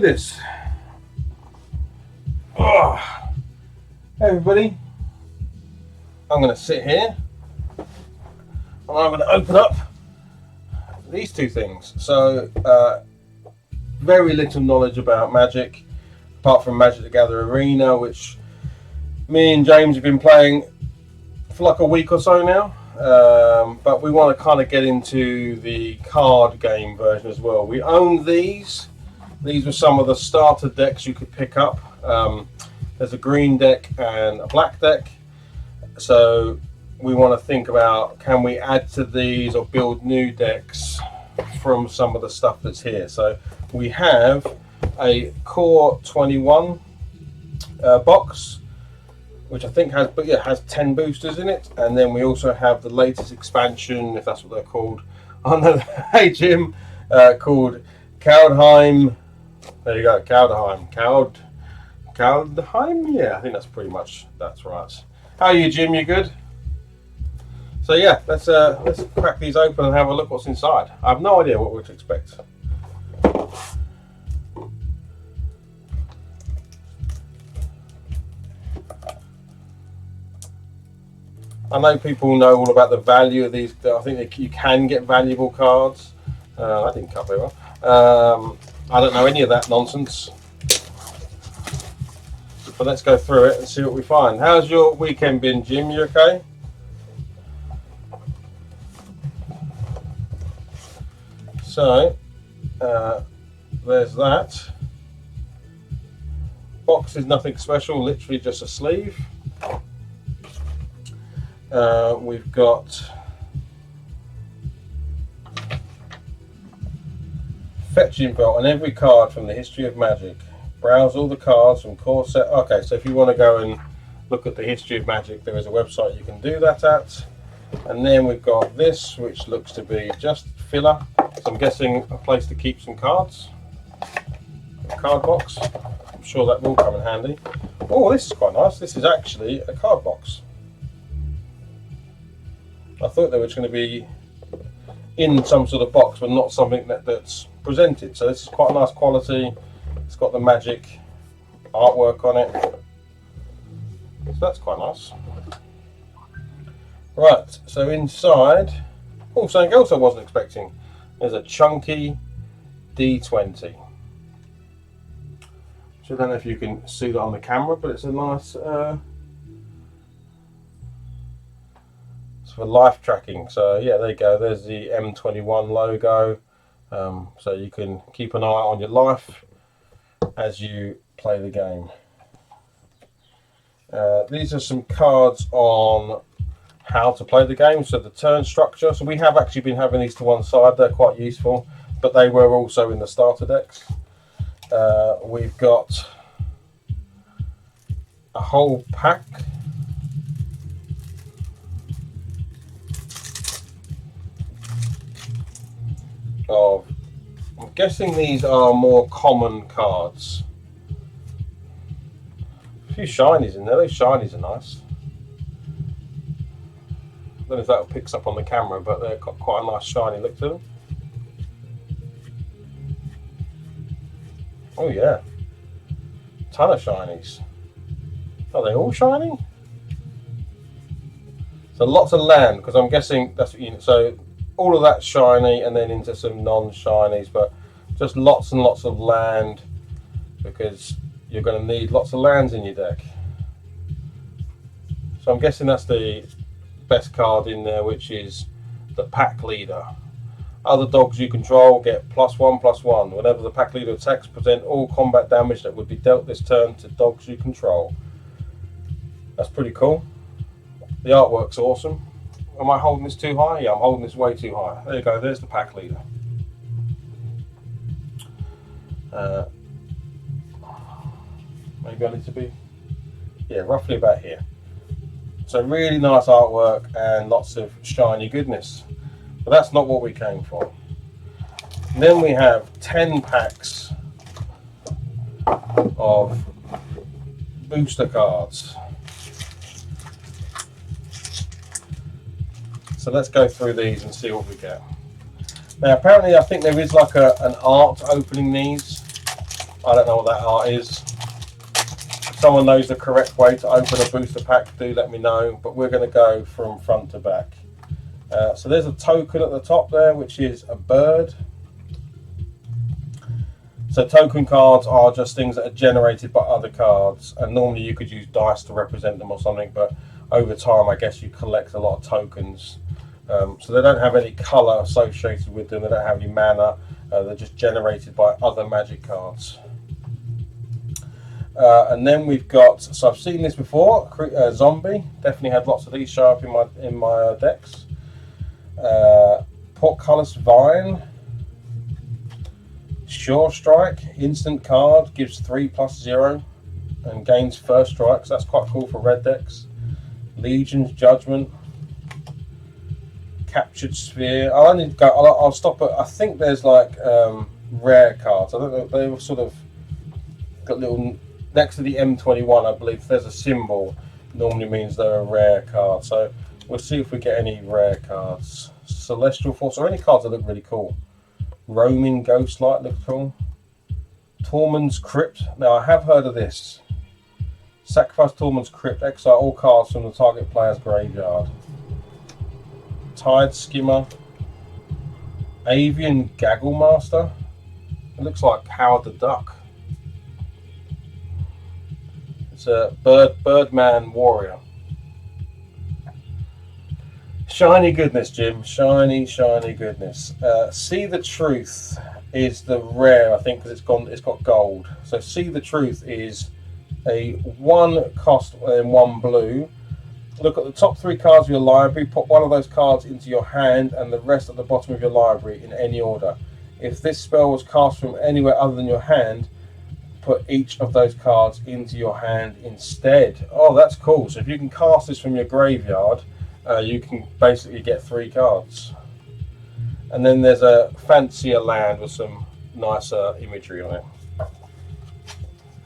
This. Oh. Hey everybody, I'm going to sit here and I'm going to open up these two things. So, very little knowledge about Magic, apart from Magic the Gathering Arena, which me and James have been playing for like a week or so now. But we want to kind of get into the card game version as well. We own these. These were some of the starter decks you could pick up. There's a green deck and a black deck. So we want to think about, can we add to these or build new decks from some of the stuff that's here. So we have a Core 21 box, which I think has 10 boosters in it. And then we also have the latest expansion, if that's what they're called, on the Hey Jim, called Kaldheim. There you go, Kaldheim. Kaldheim? Yeah, I think that's right. How are you, Jim? You good? So yeah, let's crack these open and have a look what's inside. I have no idea what we're to expect. I know people know all about the value of these. I think you can get valuable cards. I didn't cut very well. I don't know any of that nonsense. But let's go through it and see what we find. How's your weekend been, Jim? You okay? So, there's that. Box is nothing special, literally just a sleeve. We've got fetch info on every card from the history of Magic. Browse all the cards from Corsair. Okay, so if you want to go and look at the history of Magic, there is a website you can do that at. And then we've got this, which looks to be just filler. So I'm guessing a place to keep some cards. A card box. I'm sure that will come in handy. Oh, this is quite nice. This is actually a card box. I thought they were just going to be in some sort of box, but not something that's presented. So this is quite a nice quality. It's got the Magic artwork on it. So that's quite nice. Right, so inside, something else I wasn't expecting. There's a chunky D20. So I don't know if you can see that on the camera, but it's a nice, it's for life tracking. So yeah, there you go. There's the M21 logo. So you can keep an eye on your life as you play the game. These are some cards on how to play the game. So the turn structure. So we have actually been having these to one side. They're quite useful, but they were also in the starter decks. We've got a whole pack of, I'm guessing these are more common cards. A few shinies in there. Those shinies are nice. I don't know if that picks up on the camera, but they've got quite a nice shiny look to them. Oh yeah, ton of shinies. Are they all shiny? So lots of land, because I'm guessing that's what you know. So all of that shiny, and then into some non-shinies, but just lots and lots of land, because you're going to need lots of lands in your deck. So I'm guessing that's the best card in there, which is the Pack Leader. Other dogs you control get +1/+1. Whenever the Pack Leader attacks, present all combat damage that would be dealt this turn to dogs you control. That's pretty cool. The artwork's awesome. Am I holding this too high? Yeah, I'm holding this way too high. There you go, there's the Pack Leader. Maybe I need to be, yeah, roughly about here. So really nice artwork and lots of shiny goodness. But that's not what we came for. And then we have 10 packs of booster cards. So let's go through these and see what we get. Now apparently I think there is like an art opening these. I don't know what that art is. If someone knows the correct way to open a booster pack, do let me know. But we're going to go from front to back. So there's a token at the top there, which is a bird. So token cards are just things that are generated by other cards, and normally you could use dice to represent them or something, but over time I guess you collect a lot of tokens. So they don't have any colour associated with them, they don't have any mana, they're just generated by other magic cards. And then we've got, so I've seen this before, zombie, definitely had lots of these show up in my decks. Portcullis Vine. Sure Strike, instant card, gives 3+0 and gains first strikes. That's quite cool for red decks. Legion's Judgment. Captured Sphere. I'll stop at, I think there's like rare cards. I don't know, they were sort of got little, next to the M21 I believe there's a symbol, normally means they're a rare card. So we'll see if we get any rare cards. Celestial Force, or any cards that look really cool. Roaming Ghostlight looks cool. Torment's Crypt. Now I have heard of this. Sacrifice Torment's Crypt. Exile all cards from the target player's graveyard. Tide Skimmer. Avian Gaggle Master. It looks like Howard the Duck. It's a Birdman Warrior. Shiny goodness, Jim. Shiny goodness. See the Truth is the rare, I think, because it's got gold. So See the Truth is a 1 cost and 1 blue. Look at the top 3 cards of your library. Put one of those cards into your hand and the rest at the bottom of your library in any order. If this spell was cast from anywhere other than your hand, put each of those cards into your hand instead. Oh, that's cool. So if you can cast this from your graveyard, you can basically get 3 cards. And then there's a fancier land with some nicer imagery on it.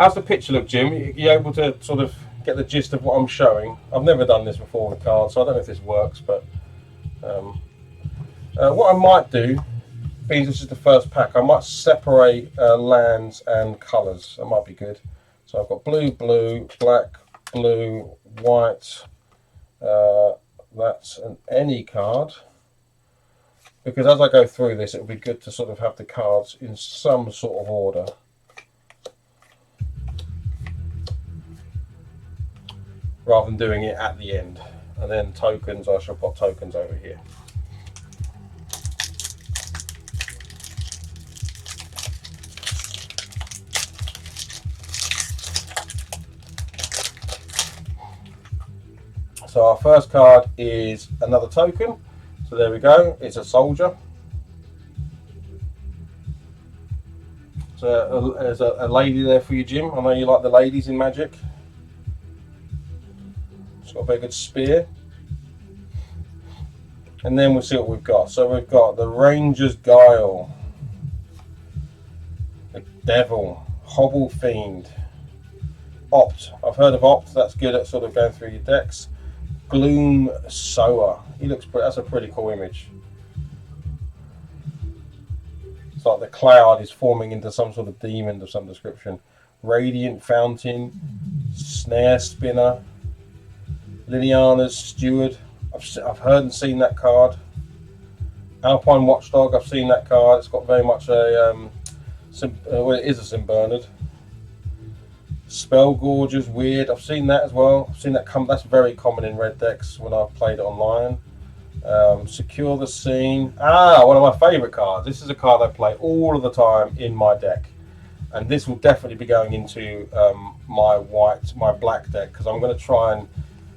How's the picture look, Jim? You able to sort of get the gist of what I'm showing? I've never done this before with cards, so I don't know if this works, but what I might do, being this is the first pack, I might separate lands and colours. That might be good. So I've got blue, black, blue, white. That's an any card, because as I go through this, it would be good to sort of have the cards in some sort of order. Rather than doing it at the end. And then tokens, I shall put tokens over here. So our first card is another token. So there we go, it's a soldier. So there's a lady there for you, Jim. I know you like the ladies in Magic. It's got a very good spear. And then we'll see what we've got. So we've got the Ranger's Guile, the Devil, Hobble Fiend, Opt. I've heard of Opt, that's good at sort of going through your decks. Gloom Sower. He looks pretty, that's a pretty cool image. It's like the cloud is forming into some sort of demon of some description. Radiant Fountain, Snare Spinner, Liliana's Steward. I've heard and seen that card. Alpine Watchdog, I've seen that card. It's got very much a well, it is a St. Bernard. Spell Gorger's Weird, I've seen that as well. I've seen that come. That's very common in red decks when I've played it online. Secure the Scene. One of my favourite cards. This is a card I play all of the time in my deck, and this will definitely be going into my black deck, because I'm going to try and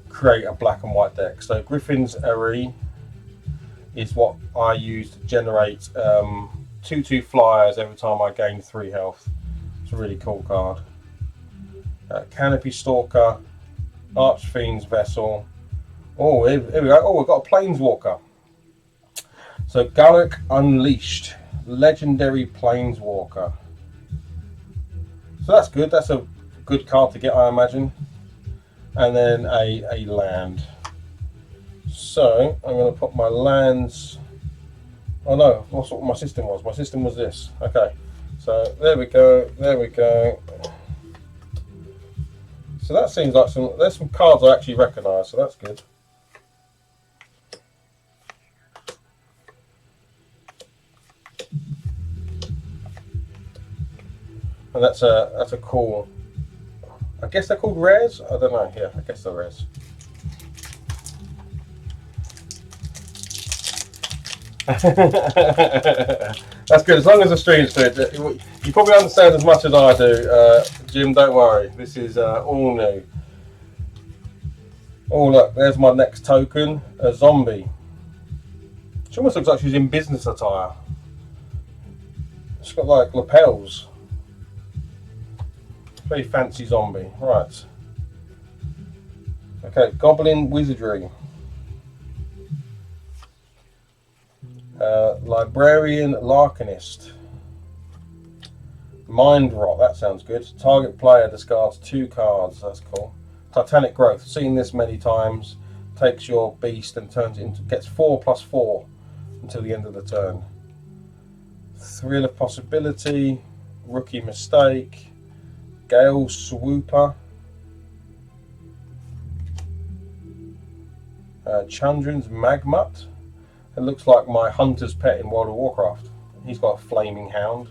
create a black and white deck. So Griffin's Eyrie is what I use to generate 2/2 flyers every time I gain 3 health. It's a really cool card. Canopy Stalker, Archfiend's Vessel. Oh, here we go. Oh, we've got a Planeswalker. So Gallic Unleashed, Legendary Planeswalker. So that's good. That's a good card to get, I imagine. And then a land. So I'm going to put my lands. Oh no, that's what my system was. My system was this. Okay. So there we go, there we go. So that seems like there's some cards I actually recognise, so that's good. And that's a cool, I guess they're called rares? I don't know, yeah, I guess they're rares. That's good, as long as the stream's good. You probably understand as much as I do, Jim, don't worry. This is all new. Oh look, there's my next token, a zombie. She almost looks like she's in business attire. She's got like lapels. Very fancy zombie. Right. Okay, Goblin Wizardry. Librarian Larcanist. Mind Rot, that sounds good. Target player discards 2 cards, that's cool. Titanic Growth, seen this many times. Takes your beast and turns it into, gets 4+4 until the end of the turn. Thrill of Possibility, Rookie Mistake, Gale Swooper, Chandran's Magmut. It looks like my hunter's pet in World of Warcraft. He's got a flaming hound.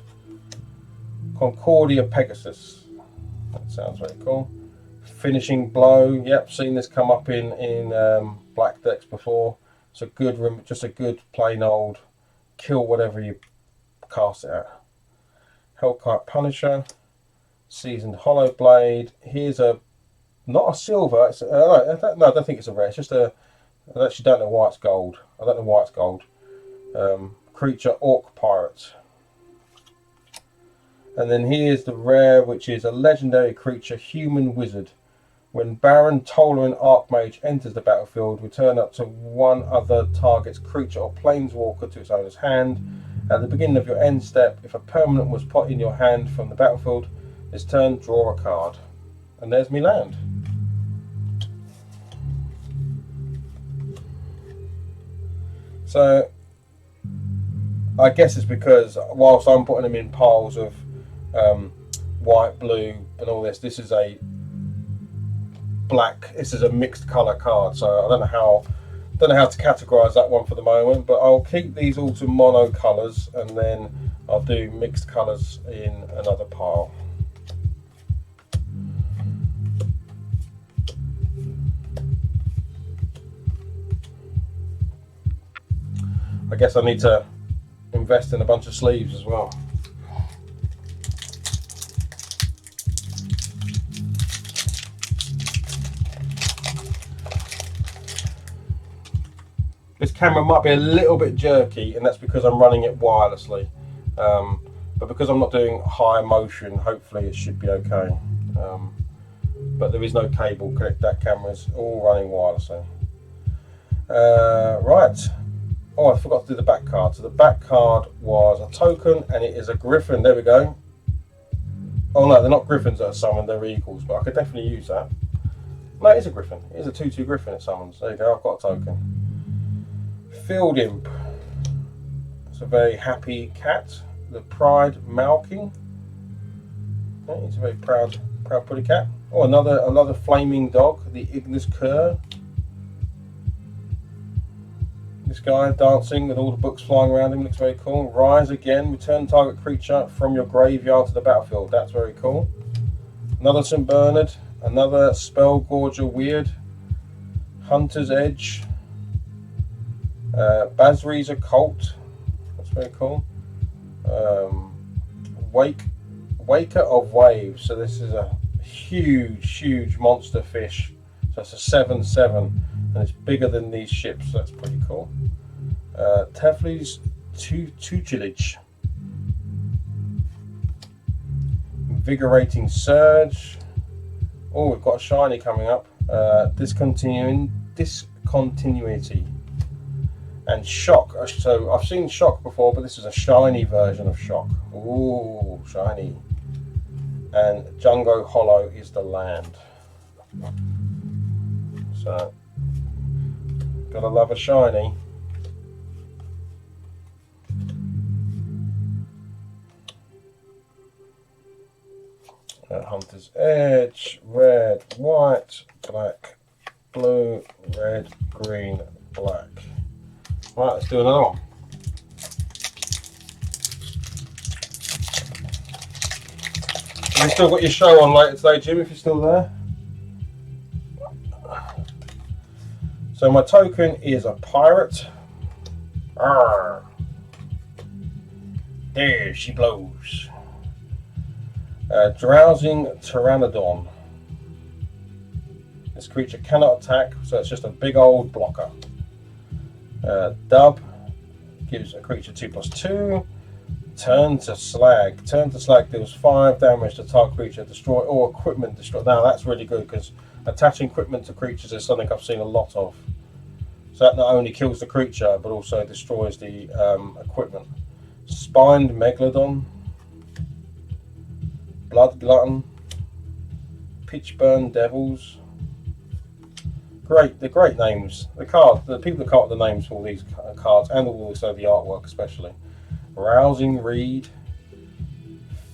Concordia Pegasus. That sounds very cool. Finishing Blow. Yep, seen this come up in black decks before. It's a good, just a good plain old kill whatever you cast it at. Hellkite Punisher. Seasoned Hollow Blade. Here's a, not a silver. It's no, I don't think it's a rare. It's just a, I actually don't know why it's gold. I don't know why it's gold. Creature Orc Pirate. And then here's the rare, which is a legendary creature, Human Wizard. When Baron, Tolerant Archmage enters the battlefield, return up to one other target's creature or planeswalker to its owner's hand. At the beginning of your end step, if a permanent was put in your hand from the battlefield, this turn, draw a card. And there's me land. So I guess it's because whilst I'm putting them in piles of white, blue, and all this, this is a black. This is a mixed color card. So I don't know how to categorize that one for the moment. But I'll keep these all to mono colors, and then I'll do mixed colors in another pile. I guess I need to invest in a bunch of sleeves as well. This camera might be a little bit jerky, and that's because I'm running it wirelessly. But because I'm not doing high motion, hopefully it should be okay. But there is no cable connect. That camera's all running wirelessly. Right. Oh, I forgot to do the back card. So the back card was a token, and it is a griffin. There we go. Oh no, they're not griffins that are summoned, they're eagles, but I could definitely use that. No, it is a griffin. It is a 2/2 griffin it summons. There you go, I've got a token. Field Imp. It's a very happy cat. The Pride Malking. Okay, he's a very proud pretty cat. Oh, another flaming dog, the Ignis Cur. This guy dancing with all the books flying around him looks very cool. Rise Again, return target creature from your graveyard to the battlefield. That's very cool. Another St. Bernard, another Spellgorger Weird, Hunter's Edge, Basri's Occult. That's very cool. Waker of Waves. So this is a huge monster fish. So it's a 7/7. And it's bigger than these ships, so that's pretty cool. Tefli's Tutelage. Invigorating Surge. Oh, we've got a shiny coming up. Discontinuity. And Shock. So I've seen Shock before, but this is a shiny version of Shock. Ooh, shiny. And Jungo Hollow is the land. So gotta love a shiny. Hunter's Edge, red, white, black, blue, red, green, black. Right, let's do another one. Have you still got your show on later today, Jim, if you're still there? So my token is a pirate. Arr. There she blows. Drowsing Pteranodon. This creature cannot attack, so it's just a big old blocker. Dub gives a creature 2/2. Turn to Slag. Turn to Slag deals 5 damage to target creature, destroy or equipment destroy. Now that's really good because attaching equipment to creatures is something I've seen a lot of. So that not only kills the creature but also destroys the equipment. Spined Megalodon, Blood Glutton, Pitchburn Devils. They're great names. The people that come up with the names for all these cards, and also the artwork especially. Rousing Reed,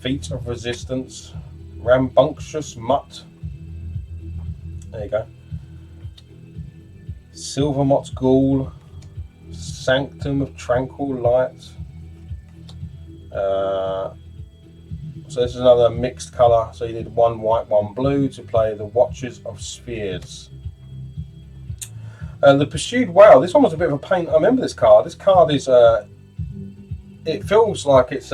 Feat of Resistance, Rambunctious Mutt. There you go. Silvermott's Ghoul, Sanctum of Tranquil Light. So this is another mixed colour. So you did 1 white, 1 blue to play the Watchers of Spheres. The Pursued Whale. This one was a bit of a pain. I remember this card. This card is. It feels like it's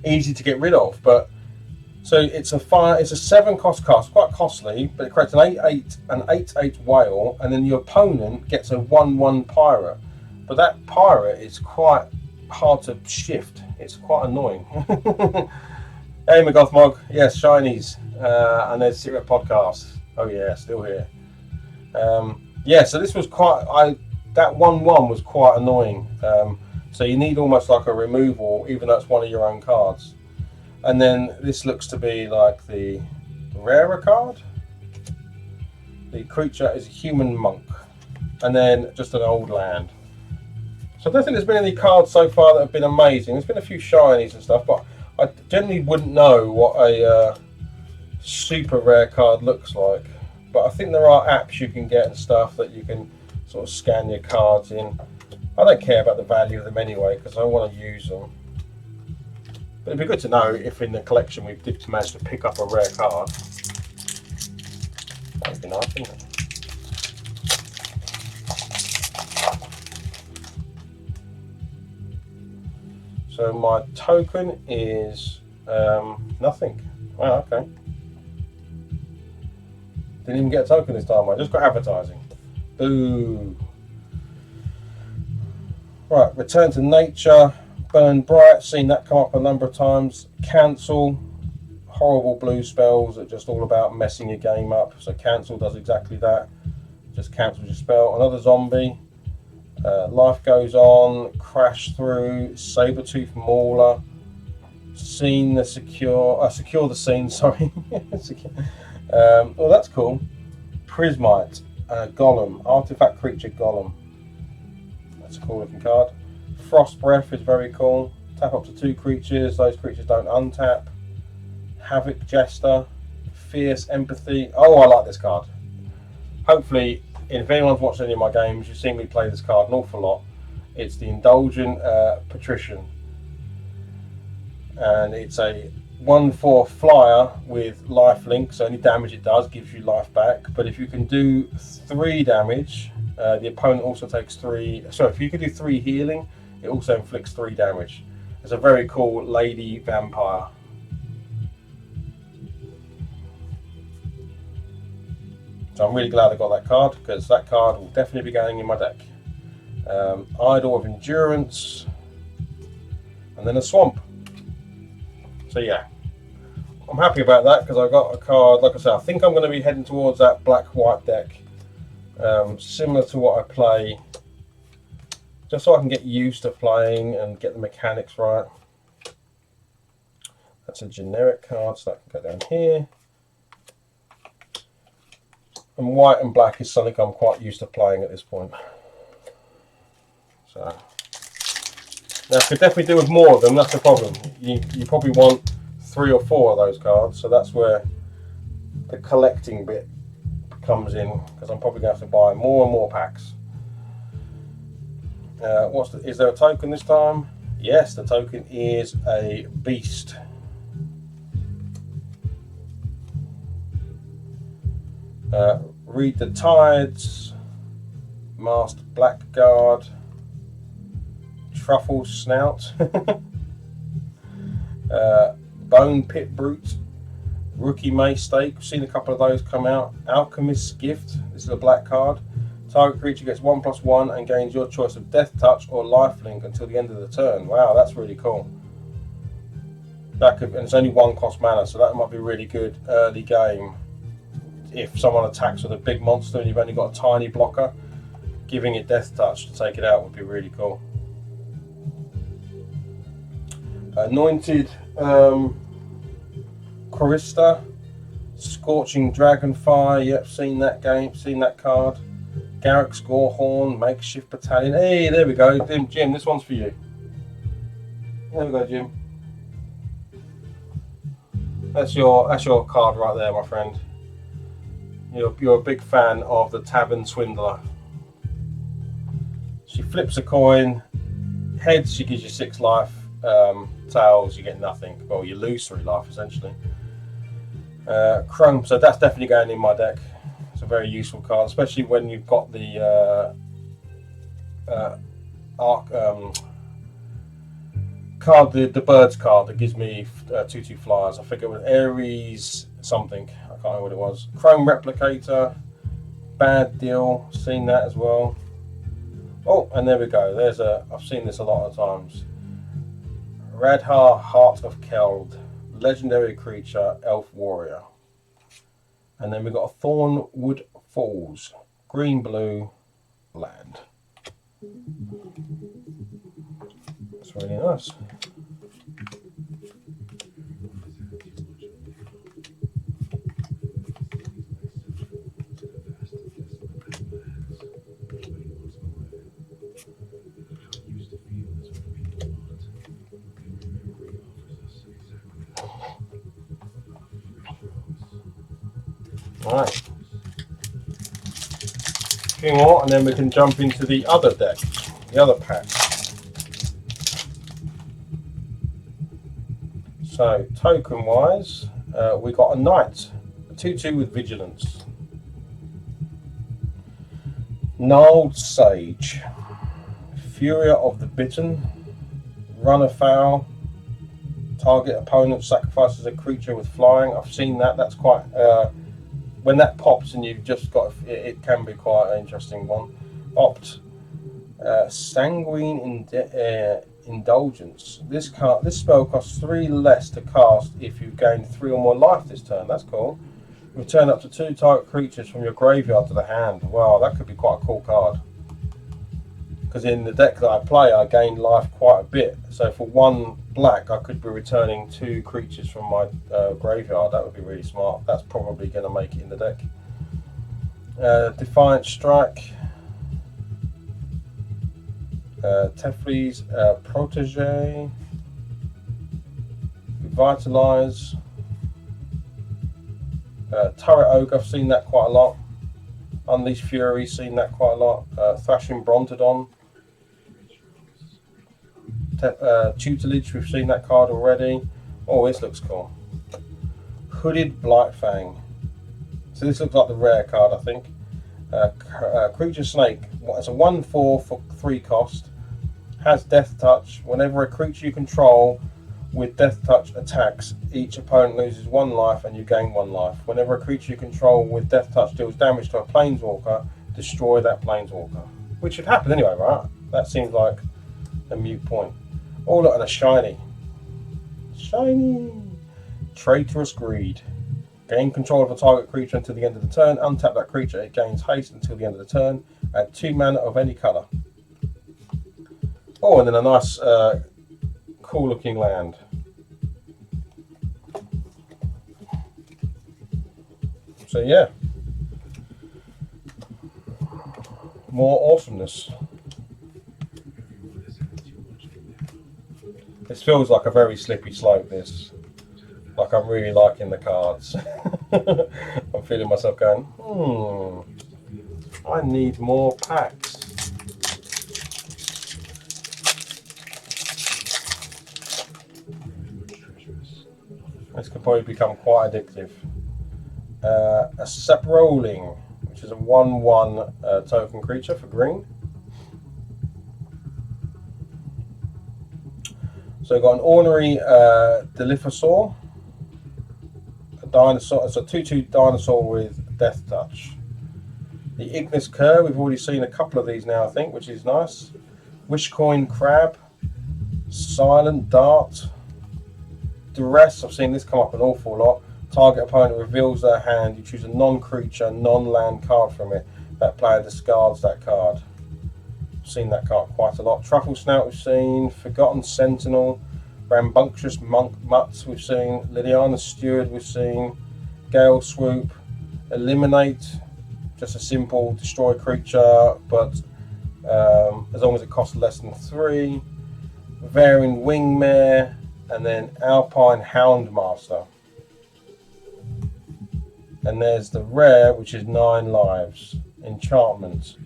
easy to get rid of, but so it's a 7-cost card, quite costly, but it creates an 8/8 whale, and then your opponent gets a 1/1 pirate. But that pirate is quite hard to shift. It's quite annoying. Hey, McGothmog. Yes, Shinies. And there's Secret Podcast. Oh yeah, still here. Yeah, so this was that 1/1 was quite annoying. So you need almost like a removal, even though it's one of your own cards. And then this looks to be like the rarer card. The creature is a human monk. And then just an old land. So I don't think there's been any cards so far that have been amazing. There's been a few shinies and stuff, but I generally wouldn't know what a super rare card looks like. But I think there are apps you can get and stuff that you can sort of scan your cards in. I don't care about the value of them anyway because I want to use them. But it'd be good to know if in the collection we did manage to pick up a rare card. That'd be nice, wouldn't it? So my token is nothing. Wow, okay. Didn't even get a token this time. I just got advertising. Boo. Right, Return to Nature, Burn Bright, seen that come up a number of times. Cancel, horrible blue spells that are just all about messing your game up. So cancel does exactly that. Just cancels your spell. Another zombie. Life Goes On, Crash Through, Sabertooth Mauler, Secure the Scene, sorry. Well, that's cool. Prismite, Golem, Artifact Creature Golem. That's a cool looking card. Frost Breath is very cool. Tap up to 2 creatures. Those creatures don't untap. Havoc Jester. Fierce Empathy. Oh, I like this card. Hopefully, if anyone's watched any of my games, you've seen me play this card an awful lot. It's the Indulgent Patrician. And it's a 1/4 flyer with lifelink, so any damage it does gives you life back. But if you can do 3 damage, the opponent also takes 3. So if you can do 3 healing, it also inflicts 3 damage. It's a very cool lady vampire. So I'm really glad I got that card because that card will definitely be going in my deck. Idol of Endurance, and then a Swamp. So yeah, I'm happy about that because I got a card. Like I said, I think I'm going to be heading towards that black-white deck, similar to what I play, just so I can get used to playing and get the mechanics right. That's a generic card, so that can go down here. And white and black is something I'm quite used to playing at this point. So now I could definitely do with more of them. That's the problem. You probably want 3 or 4 of those cards, so that's where the collecting bit comes in, because I'm probably going to have to buy more and more packs. Is there a token this time? Yes, the token is a beast. Read the Tides, Masked Blackguard, Truffle Snout, Bone Pit Brute, Rookie Maystake. We've seen a couple of those come out. Alchemist's Gift. This is a black card. Target creature gets 1/1 and gains your choice of Death Touch or Lifelink until the end of the turn. Wow, that's really cool. And it's only 1 cost mana, so that might be really good early game. If someone attacks with a big monster and you've only got a tiny blocker, giving it Death Touch to take it out would be really cool. Anointed Corsair, Scorching Dragonfire. Yep, seen that card. Garrick's Gorehorn, Makeshift Battalion. Hey, there we go. Jim, this one's for you. There we go, Jim. That's your card right there, my friend. You're a big fan of the Tavern Swindler. She flips a coin. Heads, she gives you 6 life. Tails, you get nothing. Well, you lose 3 life essentially. Chrome, so that's definitely going in my deck. It's a very useful card, especially when you've got the card, the birds card that gives me 2/2 flyers. I think it was Ares something. I can't remember what it was. Chrome Replicator, Bad Deal. Seen that as well. Oh, and there we go. I've seen this a lot of times. Radhar, Heart of Keld, legendary creature, elf warrior. And then we've got a Thornwood Falls, green-blue land. That's really nice. Alright, a few more and then we can jump into the other deck, the other pack. So token wise, we got a Knight, a 2/2 with Vigilance. Gnarled Sage, Fury of the Bitten, Run afoul, target opponent sacrifices a creature with flying. I've seen that, that's quite... when that pops and you've just got it can be quite an interesting one. Opt Sanguine Indulgence. This spell costs 3 less to cast if you gain 3 or more life this turn. That's cool. Return up to 2 target creatures from your graveyard to the hand. Wow, that could be quite a cool card. Because in the deck that I play, I gain life quite a bit. So for 1 black, I could be returning 2 creatures from my graveyard. That would be really smart. That's probably going to make it in the deck. Defiant Strike. Tefli's Protege. Revitalize. Turret Ogre, I've seen that quite a lot. Unleash Fury, seen that quite a lot. Thrashing Brontodon. Tutelage, we've seen that card already. Oh, this looks cool. Hooded Blightfang. So this looks like the rare card, I think. Creature Snake. It's a 1/4 for 3 cost. Has Death Touch. Whenever a creature you control with Death Touch attacks, each opponent loses 1 life and you gain 1 life. Whenever a creature you control with Death Touch deals damage to a Planeswalker, destroy that Planeswalker. Which should happen anyway, right? That seems like a moot point. Oh, look, and a shiny. Shiny! Traitorous Greed. Gain control of a target creature until the end of the turn. Untap that creature. It gains haste until the end of the turn. Add 2 mana of any colour. Oh, and then a nice, cool-looking land. So, yeah. More awesomeness. This feels like a very slippy slope, this. Like I'm really liking the cards. I'm feeling myself going, I need more packs. This could probably become quite addictive. A Seproling, which is a 1/1 token creature for green. So we've got an ornery Dilithosaur, a dinosaur. It's a 2/2 dinosaur with Death Touch. The Ignis Cur, we've already seen a couple of these now, I think, which is nice. Wishcoin Crab, Silent Dart, Duress. I've seen this come up an awful lot. Target opponent reveals their hand. You choose a non-creature, non-land card from it. That player discards that card. Seen that card quite a lot. Truffle Snout we've seen, Forgotten Sentinel, Rambunctious Mutts we've seen, Liliana Steward we've seen, Gale Swoop, Eliminate, just a simple destroy creature, but as long as it costs less than 3, Varying Wingmare, and then Alpine Houndmaster. And there's the rare, which is 9 lives, Enchantment.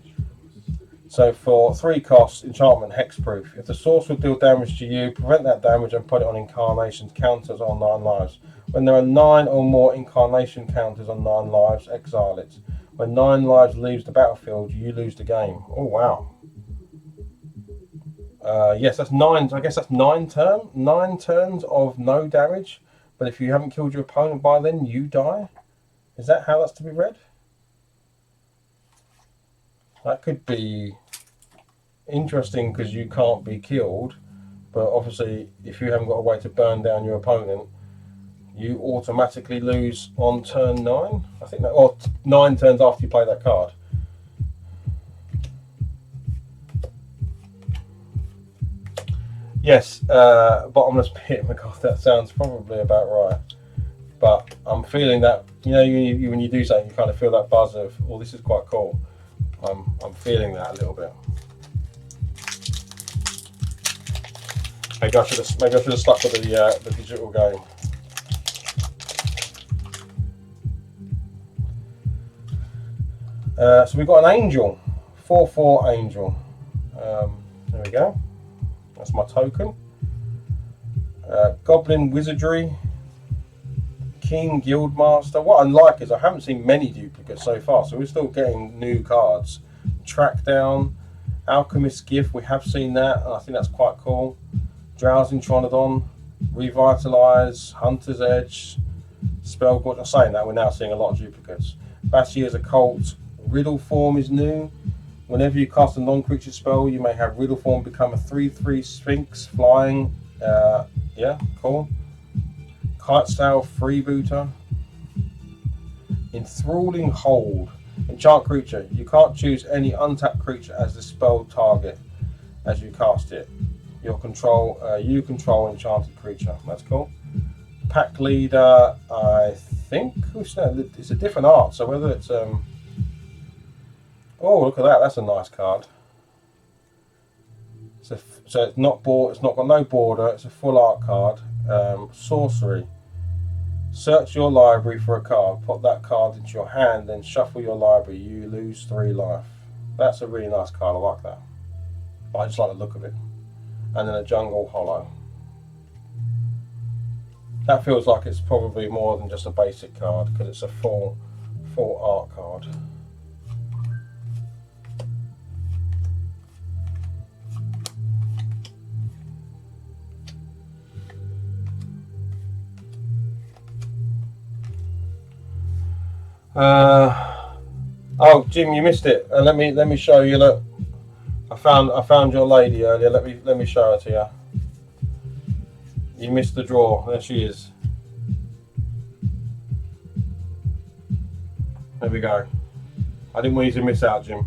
So for 3 costs, enchantment, hexproof. If the source will deal damage to you, prevent that damage and put it on incarnations counters on 9 lives. When there are 9 or more incarnation counters on 9 lives, exile it. When 9 lives leaves the battlefield, you lose the game. Oh wow. Yes, that's 9. I guess that's 9 turns of no damage. But if you haven't killed your opponent by then, you die. Is that how that's to be read? That could be interesting because you can't be killed, but obviously if you haven't got a way to burn down your opponent, you automatically lose on turn 9. I think that, or 9 turns after you play that card. Yes, Bottomless Pit. My God, that sounds probably about right. But I'm feeling that, you know, when you do something, you kind of feel that buzz of, oh, this is quite cool. I'm feeling that a little bit. Maybe I should have stuck with the digital game. So we've got an Angel, 4/4 Angel. There we go. That's my token. Goblin Wizardry, King Guildmaster. What I like is I haven't seen many duplicates so far, so we're still getting new cards. Trackdown, Alchemist's Gift, we have seen that, and I think that's quite cool. Drowsing Tronodon, Revitalize, Hunter's Edge, Spellgorge. I'm saying that, we're now seeing a lot of duplicates. Bashir's Occult, Riddle Form is new. Whenever you cast a non-creature spell, you may have Riddle Form become a 3/3 Sphinx, flying. Yeah, cool. Kite Sail Freebooter. Enthralling Hold. Enchant creature. You can't choose any untapped creature as the spell target as you cast it. You control enchanted creature. That's cool. Pack Leader. I think it's a different art. So whether it's oh, look at that. That's a nice card. So it's not It's not got no border. It's a full art card. Sorcery. Search your library for a card. Put that card into your hand. Then shuffle your library. You lose 3 life. That's a really nice card. I like that. I just like the look of it. And then a Jungle Hollow. That feels like it's probably more than just a basic card because it's a full art card. Oh, Jim, you missed it. Let me show you. Look, I found your lady earlier. Let me show her to you. You missed the draw. There she is. There we go. I didn't want you to miss out, Jim.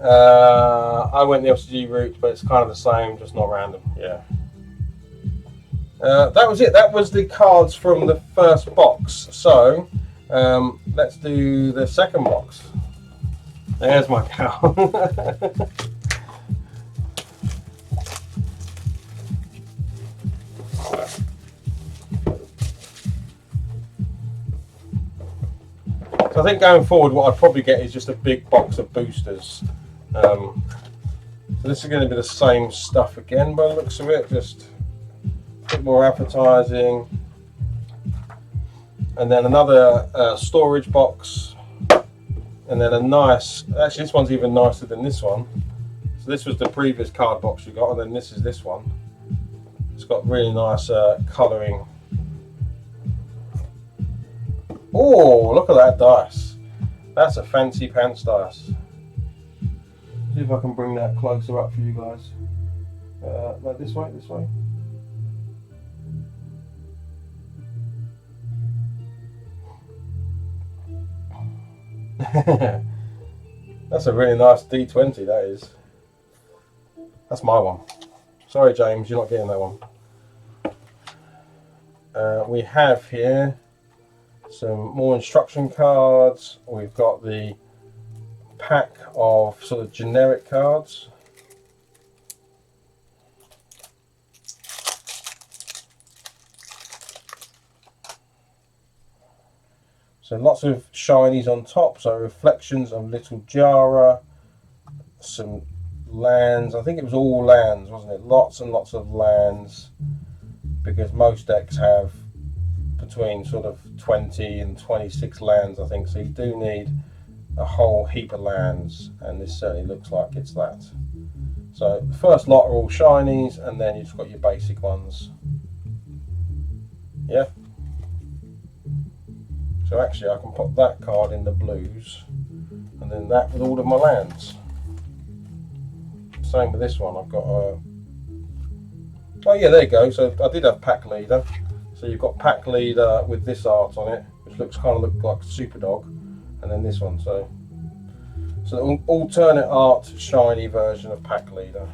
I went the LCG route, but it's kind of the same, just not random. Yeah. That was it. That was the cards from the first box. So let's do the second box. There's my cow. I think going forward, what I'd probably get is just a big box of boosters. So this is going to be the same stuff again by the looks of it, just a bit more appetizing. And then another storage box. And then a nice, actually this one's even nicer than this one. So this was the previous card box you got, and then this is this one. It's got really nice colouring. Oh, look at that dice. That's a fancy pants dice. See if I can bring that closer up for you guys. No, this way, this way. That's a really nice D20, that is. That's my one. Sorry, James, you're not getting that one. We have here some more instruction cards. We've got the pack of sort of generic cards. So lots of shinies on top, so reflections of Little Jara, some lands. I think it was all lands, wasn't it? Lots and lots of lands, because most decks have between sort of 20 and 26 lands, I think. So you do need a whole heap of lands, and this certainly looks like it's that. So the first lot are all shinies, and then you've just got your basic ones. Yeah. So actually I can put that card in the blues, and then that with all of my lands. Same with this one. I've got a... Oh yeah, there you go. So I did have pack leader. So you've got pack leader with this art on it, which looks kind of like Super Dog, and then this one. So an alternate art shiny version of pack leader,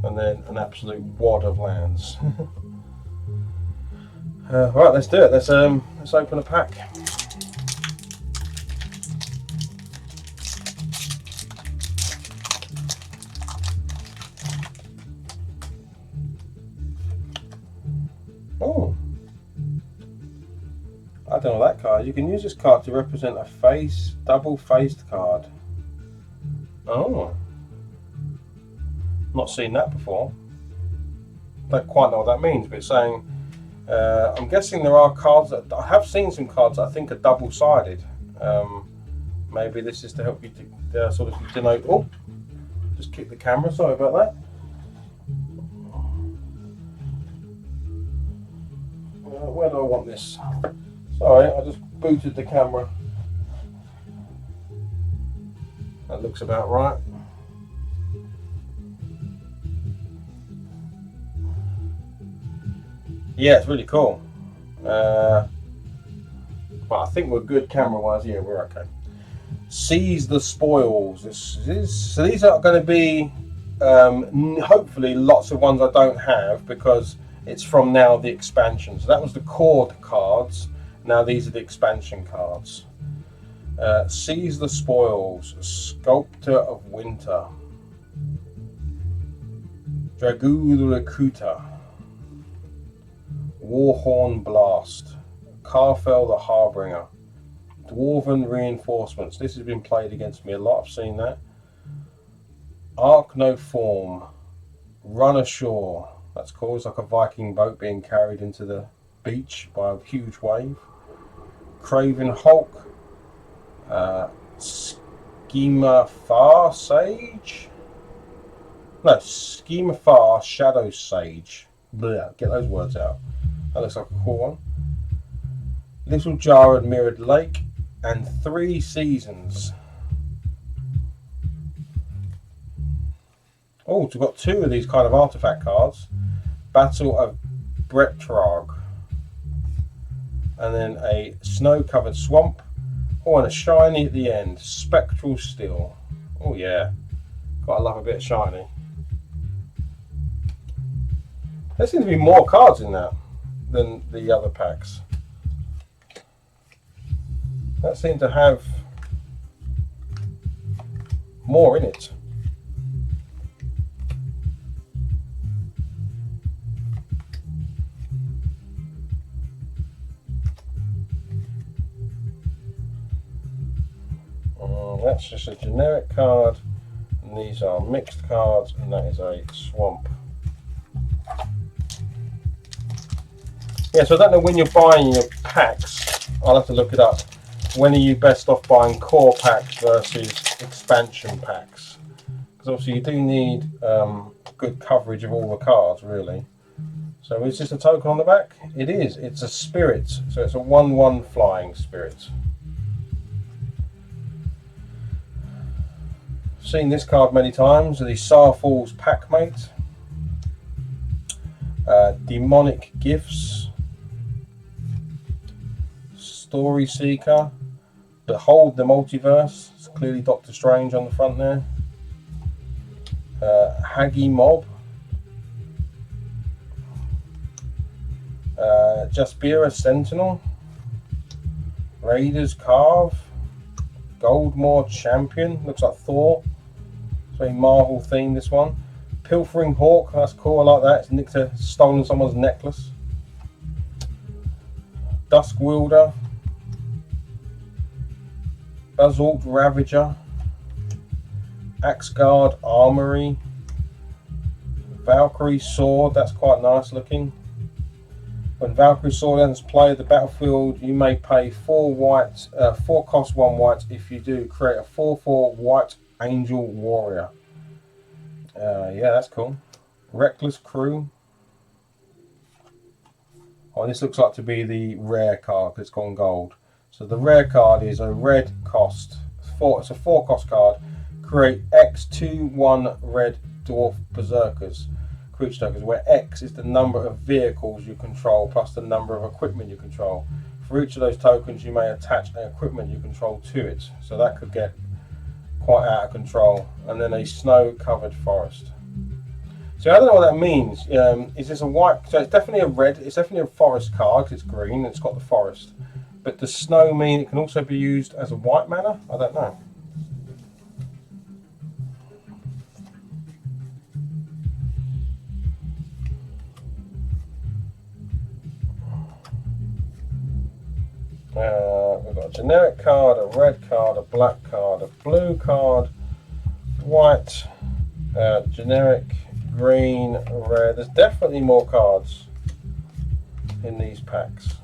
and then an absolute wad of lands. Right, let's do it. Let's open a pack. Oh, I don't know that card. You can use this card to represent a double-faced card. Oh, not seen that before. Don't quite know what that means, but it's saying. I'm guessing there are cards that I have seen some cards that I think are double-sided. Maybe this is to help you to sort of denote. Oh, just kick the camera. Sorry about that. Where do I want this? Sorry, I just booted the camera. That looks about right. Yeah, it's really cool. Well, I think we're good camera-wise. Yeah, we're okay. Seize the spoils. So these are going to be hopefully lots of ones I don't have, because it's from now the expansion. So that was the core cards. Now these are the expansion cards. Seize the spoils. Sculptor of Winter. Dragul Recruiter. Warhorn Blast, Carfell the Harbinger, Dwarven Reinforcements. This has been played against me a lot. I've seen that. Arc No Form, Run Ashore. That's cool. It's like a Viking boat being carried into the beach by a huge wave. Craven Hulk, Schema Far Sage. No, Schema Far Shadow Sage. Blah, get those words out. That looks like a cool one. Little Jara Mirrored Lake, and 3 Seasons. Oh, we've got 2 of these kind of artifact cards. Battle of Bretrog, and then a snow-covered swamp. Oh, and a shiny at the end. Spectral Steel. Oh yeah, gotta love a bit of shiny. There seems to be more cards in that than the other packs. That seemed to have more in it. that's just a generic card, and these are mixed cards, and that is a swamp. Yeah, so I don't know when you're buying your packs, I'll have to look it up. When are you best off buying core packs versus expansion packs? Because obviously you do need good coverage of all the cards, really. So is this a token on the back? It is. It's a spirit. So it's a 1/1 flying spirit. I've seen this card many times. The Sarfall's Packmate. Demonic Gifts. Story Seeker. Behold the Multiverse. It's clearly Doctor Strange on the front there. Haggy Mob. Jaspera Sentinel. Raiders Carve. Goldmore Champion. Looks like Thor. It's very Marvel themed, this one. Pilfering Hawk. That's cool. I like that. It's stolen someone's necklace. Dusk Wielder. Basalt Ravager. Axeguard Armory. Valkyrie Sword. That's quite nice looking. When Valkyrie Sword enters play the battlefield, you may pay 4 white, 4 cost 1 white. If you do, create a 4/4 white Angel Warrior. Yeah, that's cool. Reckless Crew. Oh, this looks like to be the rare card because it's gone gold. So the rare card is a red cost. It's a 4 cost card. Create X2/1 red dwarf berserkers. Creature tokens, where X is the number of vehicles you control plus the number of equipment you control. For each of those tokens, you may attach an equipment you control to it. So that could get quite out of control. And then a snow-covered forest. So I don't know what that means. Is this a white? So it's definitely a red. It's definitely a forest card because it's green and it's got the forest. But does snow mean it can also be used as a white mana? I don't know. We've got a generic card, a red card, a black card, a blue card, white, generic, green, red. There's definitely more cards in these packs.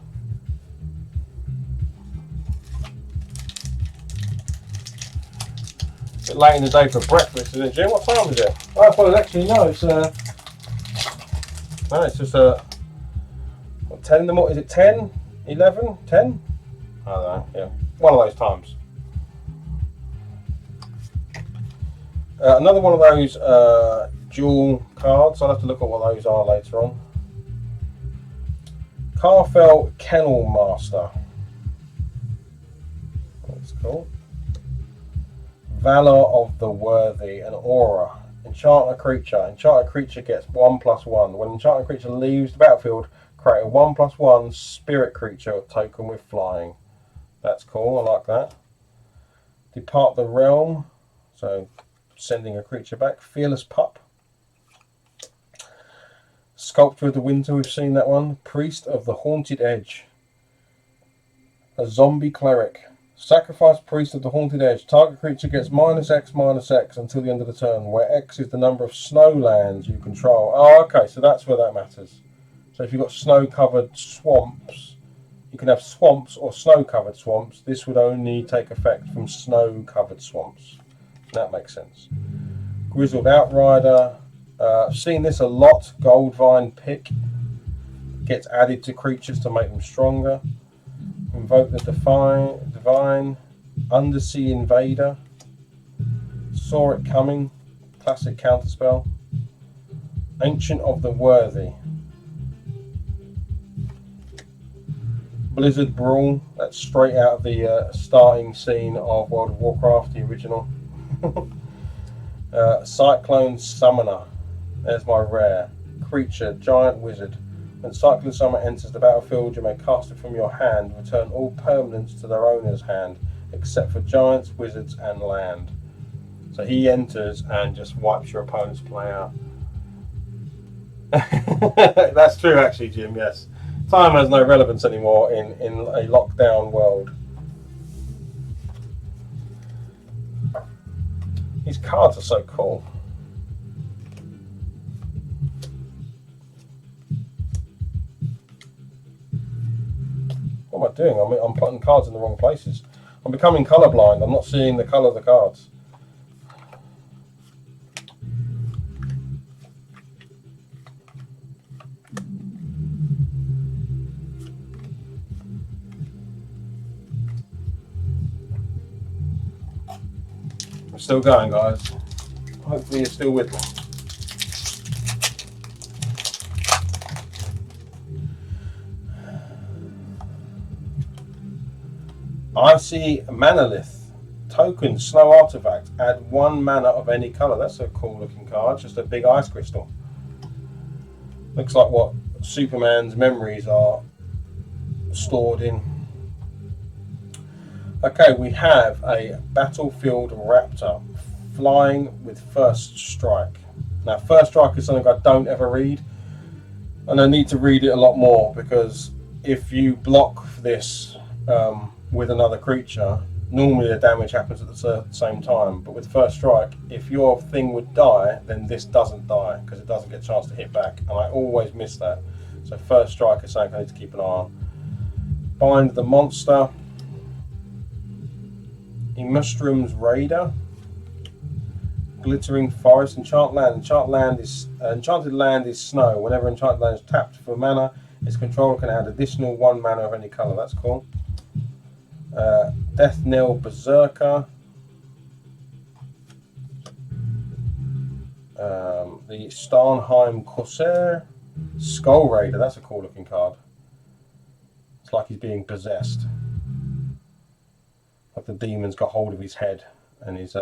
A bit late in the day for breakfast, isn't it, Jim? What time is it? Oh, well, actually, no, it's no, it's just 10 in the morning. Is it 10, 11, 10? I don't know, yeah. One of those times. Another one of those dual cards. I'll have to look at what those are later on. Carfell Kennel Master. That's cool. Valor of the Worthy, an aura. Enchant a creature. Enchant a creature gets 1/1. When enchant a creature leaves the battlefield, create a 1/1 spirit creature token with flying. That's cool, I like that. Depart the Realm, so sending a creature back. Fearless Pup. Sculptor of the Winter, we've seen that one. Priest of the Haunted Edge. A Zombie Cleric. Sacrifice Priest of the Haunted Edge. Target creature gets -X/-X until the end of the turn, where X is the number of snowlands you control. Oh, okay, so that's where that matters. So if you've got snow-covered swamps, you can have swamps or snow-covered swamps. This would only take effect from snow-covered swamps. That makes sense. Grizzled Outrider. I've seen this a lot. Goldvine Pick. Gets added to creatures to make them stronger. Invoke the Divine. Undersea Invader. Saw It Coming. Classic counterspell. Ancient of the Worthy. Blizzard Brawl. That's straight out of the starting scene of World of Warcraft, the original. Cyclone Summoner. There's my rare. Creature, Giant Wizard. When Cyclone Summoner enters the battlefield, you may cast it from your hand. Return all permanents to their owner's hand, except for giants, wizards, and land. So he enters and just wipes your opponent's play out. That's true, actually, Jim, yes. Time has no relevance anymore in a lockdown world. These cards are so cool. What am I doing? I'm putting cards in the wrong places. I'm becoming colourblind. I'm not seeing the colour of the cards. We're still going, guys. Hopefully you're still with me. I see Manalith. Token, snow artifact. Add 1 mana of any colour. That's a cool looking card. Just a big ice crystal. Looks like what Superman's memories are stored in. Okay, we have a Battlefield Raptor. Flying with First Strike. Now, First Strike is something I don't ever read. And I need to read it a lot more, because if you block this with another creature, normally the damage happens at the same time, but with First Strike, if your thing would die, then this doesn't die because it doesn't get a chance to hit back, and I always miss that. So First Strike is something I need to keep an eye on. Bind the Monster. Immustrum's Raider. Glittering Forest. Enchanted Land is snow. Whenever Enchanted Land is tapped for mana, its controller can add additional 1 mana of any colour. That's cool. Death Knell Berserker. The Starnheim Corsair. Skull Raider. That's a cool looking card. It's like he's being possessed. Like the demon's got hold of his head and he's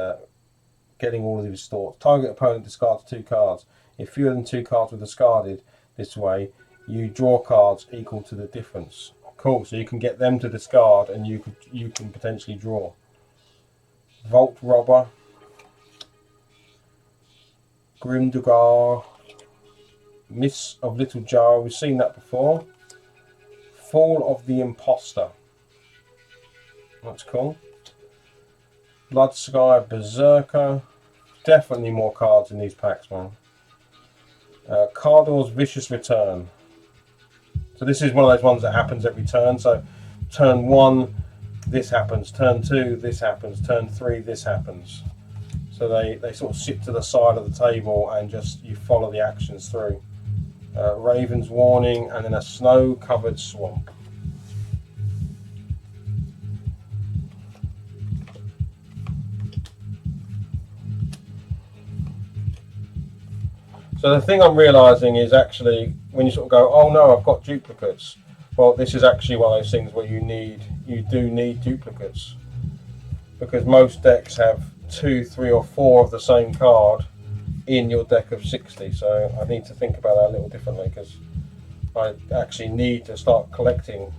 getting all of his thoughts. Target opponent discards 2 cards. If fewer than 2 cards were discarded this way, you draw cards equal to the difference. Cool, so you can get them to discard and you can potentially draw. Vault Robber. Grimdugar. Miss of Little Jar, we've seen that before. Fall of the Imposter. That's cool. Blood Sky Berserker. Definitely more cards in these packs, man. Cardor's Vicious Return. So this is one of those ones that happens every turn. So turn 1, this happens. Turn 2, this happens. Turn 3, this happens. So they sort of sit to the side of the table and just you follow the actions through. Raven's Warning, and then a snow-covered swamp. So the thing I'm realising is actually when you sort of go, oh no, I've got duplicates. Well, this is actually one of those things where you do need duplicates, because most decks have 2, 3 or 4 of the same card in your deck of 60. So I need to think about that a little differently, because I actually need to start collecting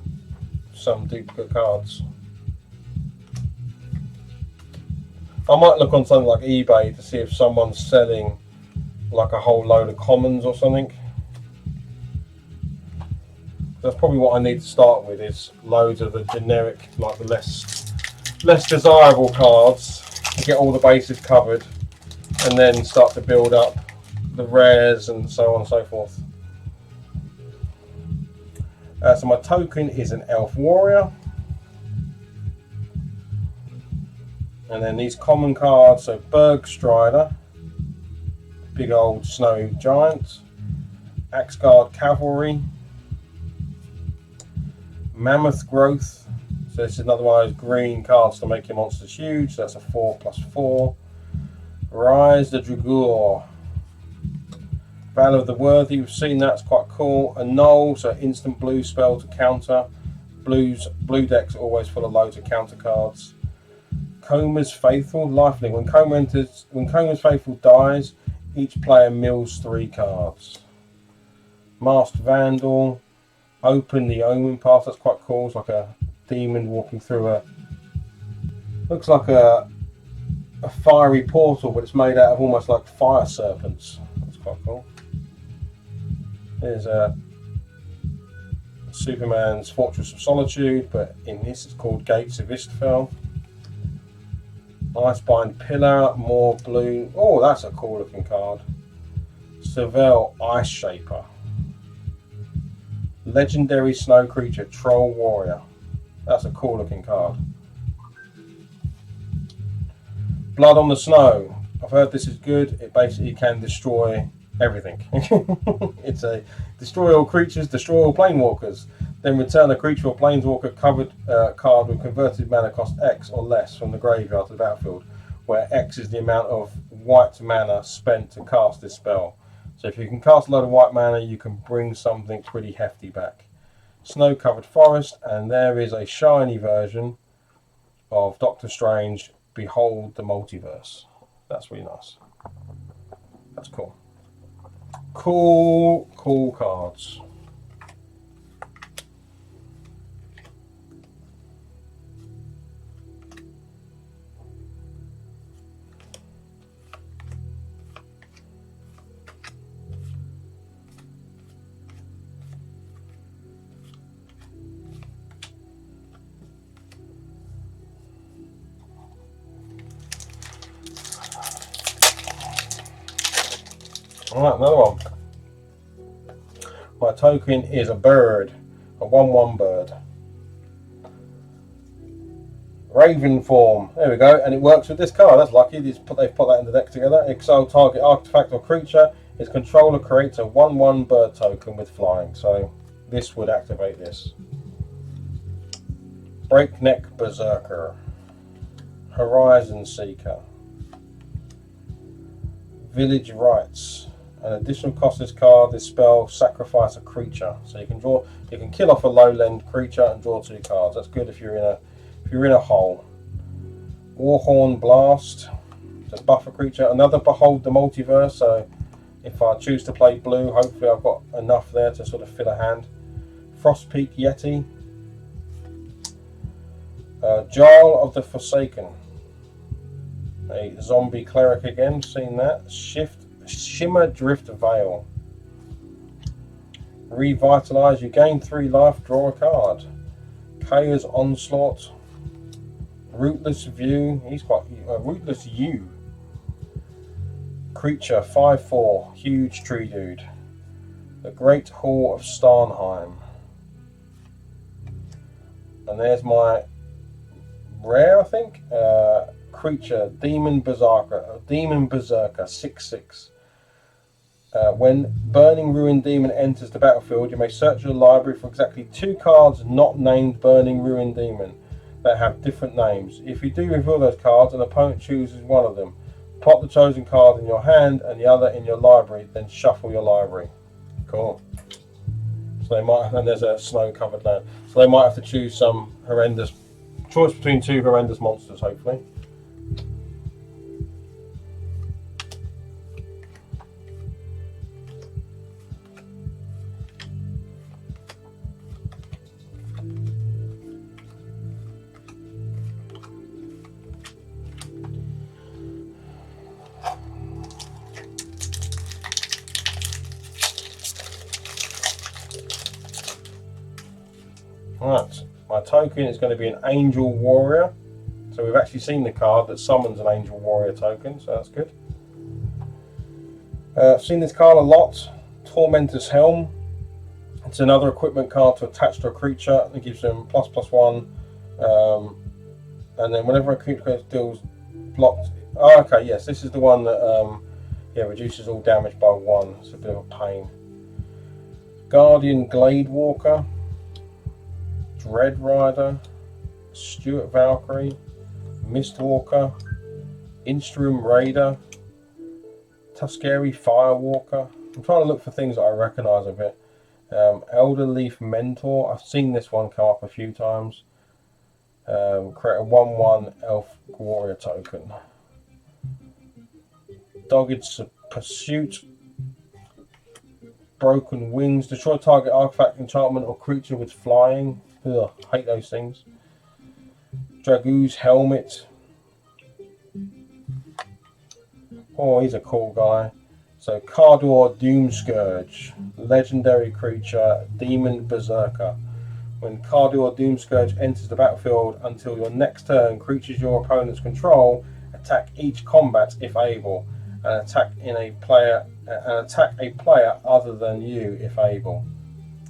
some duplicate cards. I might look on something like eBay to see if someone's selling like a whole load of commons or something. That's probably what I need to start with, is loads of the generic, like the less desirable cards to get all the bases covered, and then start to build up the rares and so on and so forth. So my token is an Elf Warrior. And then these common cards, so Bergstrider, big old snow giant, Axgard Cavalry, Mammoth Growth, so this is another one of those green cards to make your monsters huge, so that's a 4/4. Rise the Dragoor, Battle of the Worthy, we've seen that's quite cool. A Null, so instant blue spell to counter. Blue decks are always full of loads of counter cards. Coma's Faithful, lifelink. When Coma's Faithful dies, each player mills 3 cards. Masked Vandal, Open the Omen Path, that's quite cool. It's like a demon walking through looks like a fiery portal, but it's made out of almost like fire serpents. That's quite cool. There's Superman's Fortress of Solitude, but in this it's called Gates of Istfell. Icebind Pillar, more blue. Oh, that's a cool looking card. Seville Ice Shaper. Legendary Snow Creature, Troll Warrior. That's a cool looking card. Blood on the Snow. I've heard this is good. It basically can destroy everything. It's a destroy all creatures, destroy all planeswalkers. Then return a creature or planeswalker covered card with converted mana cost X or less from the graveyard to the battlefield, where X is the amount of white mana spent to cast this spell. So if you can cast a lot of white mana, you can bring something pretty hefty back. Snow covered forest, and there is a shiny version of Doctor Strange, Behold the Multiverse. That's really nice. That's cool. Cool cards. Alright, another one. My token is a bird, a 1/1 bird. Raven form. There we go, and it works with this card. That's lucky. They've put that in the deck together. Exile target artifact or creature. Its controller creates a 1/1 bird token with flying. So this would activate this. Breakneck Berserker. Horizon Seeker. Village Rites. An additional cost this card, this spell, sacrifice a creature. So you can kill off a low-land creature and draw 2 cards. That's good if you're in a hole. Warhorn Blast. Just buff a creature. Another Behold the Multiverse. So if I choose to play blue, hopefully I've got enough there to sort of fill a hand. Frostpeak Yeti. Jarl of the Forsaken. A zombie cleric again, seen that. Shimmer Drift Veil. Revitalize, you gain 3 life, draw a card. Kaya's Onslaught. Rootless View, he's quite Rootless U. Creature 5/4, huge tree dude. The Great Hall of Starnheim. And there's my rare, I think. Creature, Demon Berserker 6/6. When Burning Ruin Demon enters the battlefield, you may search your library for exactly 2 cards not named Burning Ruin Demon that have different names. If you do reveal those cards, an opponent chooses one of them. Plot the chosen card in your hand and the other in your library, then shuffle your library. Cool. So they might, and there's a snow-covered land. So they might have to choose some horrendous choice between 2 horrendous monsters, hopefully. Right, my token is going to be an Angel Warrior. So we've actually seen the card that summons an Angel Warrior token, so that's good. I've seen this card a lot. Tormentous Helm. It's another equipment card to attach to a creature. It gives them ++1. And then whenever a creature deals blocked... Oh, okay, yes, this is the one that reduces all damage by 1. It's a bit of a pain. Guardian Glade Walker. Dread Rider, Stuart Valkyrie, Mistwalker, Instrum Raider, Tuskeri Firewalker. I'm trying to look for things that I recognise a bit. Elder Leaf Mentor. I've seen this one come up a few times. Create a 1/1 Elf Warrior token. Dogged Pursuit. Broken Wings. Destroy target artifact, enchantment, or creature with flying. Ugh, hate those things. Dragoo's Helmet. Oh, he's a cool guy. So, Cardor Doomscourge. Legendary creature, Demon Berserker. When Cardor Doomscourge enters the battlefield, until your next turn, creatures your opponents control attack each combat if able, and attack a player other than you if able.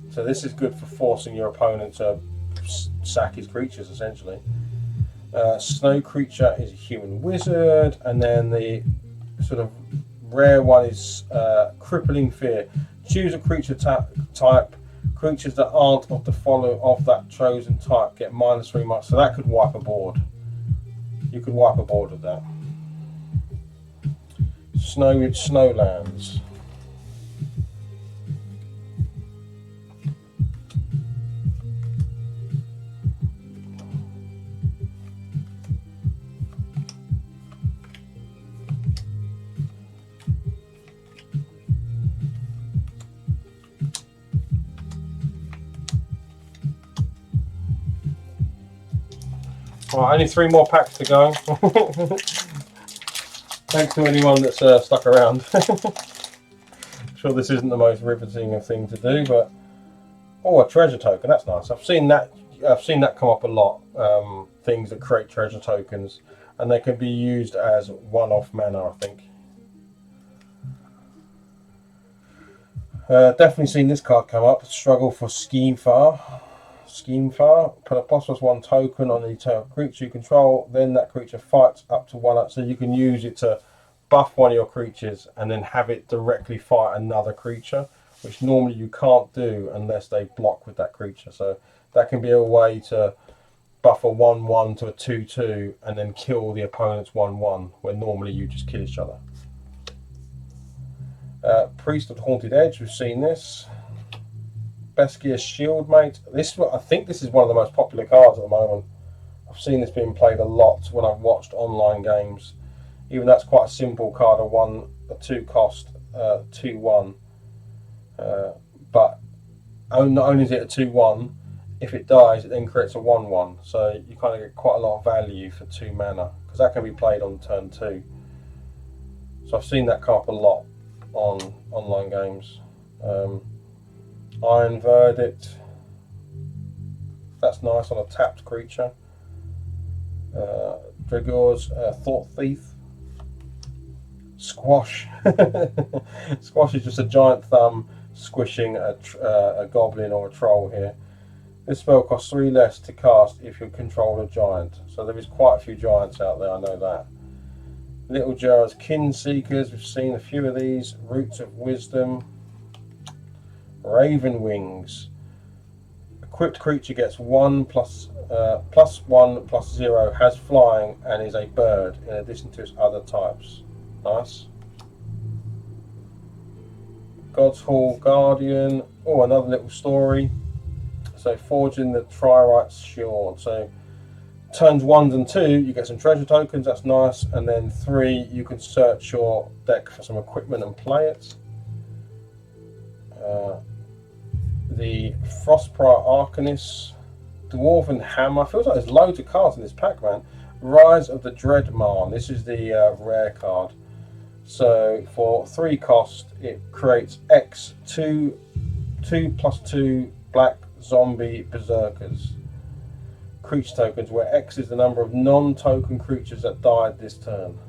So this is good for forcing your opponent to sack his creatures, essentially. Snow creature is a human wizard, and then the sort of rare one is crippling fear. Choose a creature type. Creatures that aren't of that chosen type get -3. So that could wipe a board. You could wipe a board with that. Snowlands. Right, only 3 more packs to go. Thanks to anyone that's stuck around. I'm sure this isn't the most riveting thing to do, but a treasure token. That's nice. I've seen that come up a lot. Things that create treasure tokens, and they can be used as one-off mana, I think. Definitely seen this card come up. Struggle for Schemefar. Put a +1 token on each creature you control, then that creature fights up to 1 up. So you can use it to buff one of your creatures and then have it directly fight another creature, which normally you can't do unless they block with that creature. So that can be a way to buff a 1/1 to a 2/2 and then kill the opponent's 1/1, where normally you just kill each other. Priest of the Haunted Edge, we've seen this. Beskir's Shieldmate. I think this is one of the most popular cards at the moment. I've seen this being played a lot when I've watched online games. Even that's quite a simple card, a 2 cost, 2/1. But not only is it a 2/1, if it dies, it then creates a 1/1. So you kind of get quite a lot of value for 2 mana, because that can be played on turn 2. So I've seen that come up a lot on online games. Iron Verdict. That's nice on a tapped creature. Dragor's Thought Thief. Squash. Squash is just a giant thumb squishing a goblin or a troll here. This spell costs 3 less to cast if you control a giant. So there is quite a few giants out there, I know that. Little Jar's Kin Seekers. We've seen a few of these. Roots of Wisdom. Raven Wings. Equipped creature gets +1 +0, has flying, and is a bird in addition to its other types. Nice. God's Hall Guardian. Another little story. So forging the Tririte's Shield. So turns 1 and 2, you get some treasure tokens. That's nice. And then 3, you can search your deck for some equipment and play it. The Frostbriar Arcanist, Dwarven Hammer. Feels like there's loads of cards in this pack, man. Rise of the Dreadman. This is the rare card. So for 3 cost, it creates X 2 +2 black zombie berserkers. Creature tokens, where X is the number of non-token creatures that died this turn.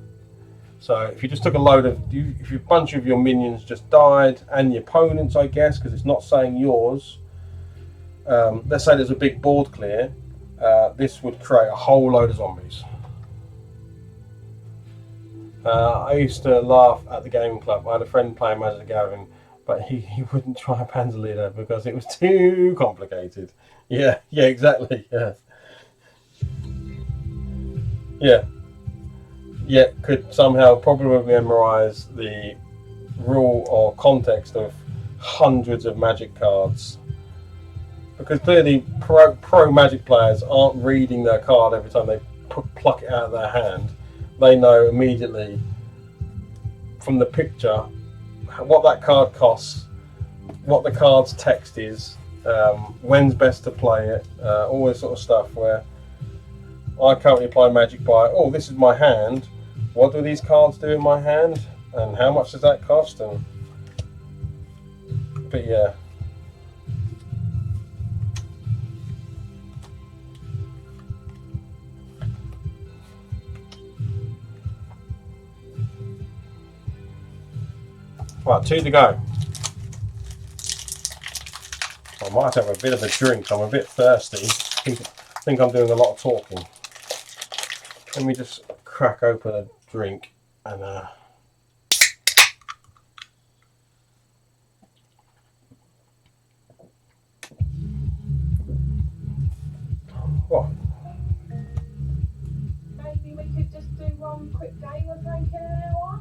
So if you just took if a bunch of your minions just died, and your opponents, I guess, because it's not saying yours. Let's say there's a big board clear. This would create a whole load of zombies. I used to laugh at the gaming club. I had a friend playing Magic the Gathering, but he wouldn't try Panzer Leader because it was too complicated. Yeah, exactly. Yeah, could somehow probably memorize the rule or context of hundreds of Magic cards, because clearly pro Magic players aren't reading their card every time they pluck it out of their hand. They know immediately from the picture what that card costs, what the card's text is, when's best to play it, all this sort of stuff. Where I currently play Magic by, this is my hand. What do these cards do in my hand, and how much does that cost? But yeah. Right, 2 to go. I might have a bit of a drink. I'm a bit thirsty. I think I'm doing a lot of talking. Let me just crack open a drink and what? Maybe we could just do one quick game of drinking an hour?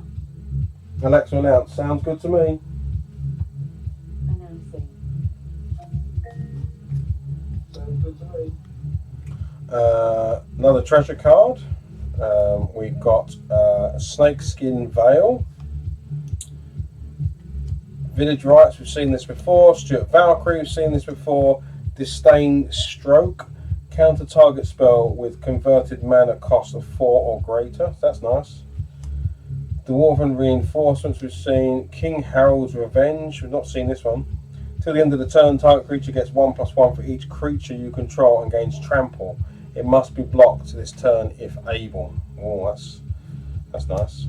Alexa announce. Sounds good to me. Announcing. Sounds good to me. Another treasure card. We've got Snakeskin Veil. Village Rites, we've seen this before. Stuart Valkyrie, we've seen this before. Disdain Stroke. Counter target spell with converted mana cost of 4 or greater. That's nice. Dwarven Reinforcements, we've seen. King Harold's Revenge, we've not seen this one. Till the end of the turn, target creature gets 1/1 for each creature you control and gains trample. It must be blocked this turn if able. Oh, that's nice.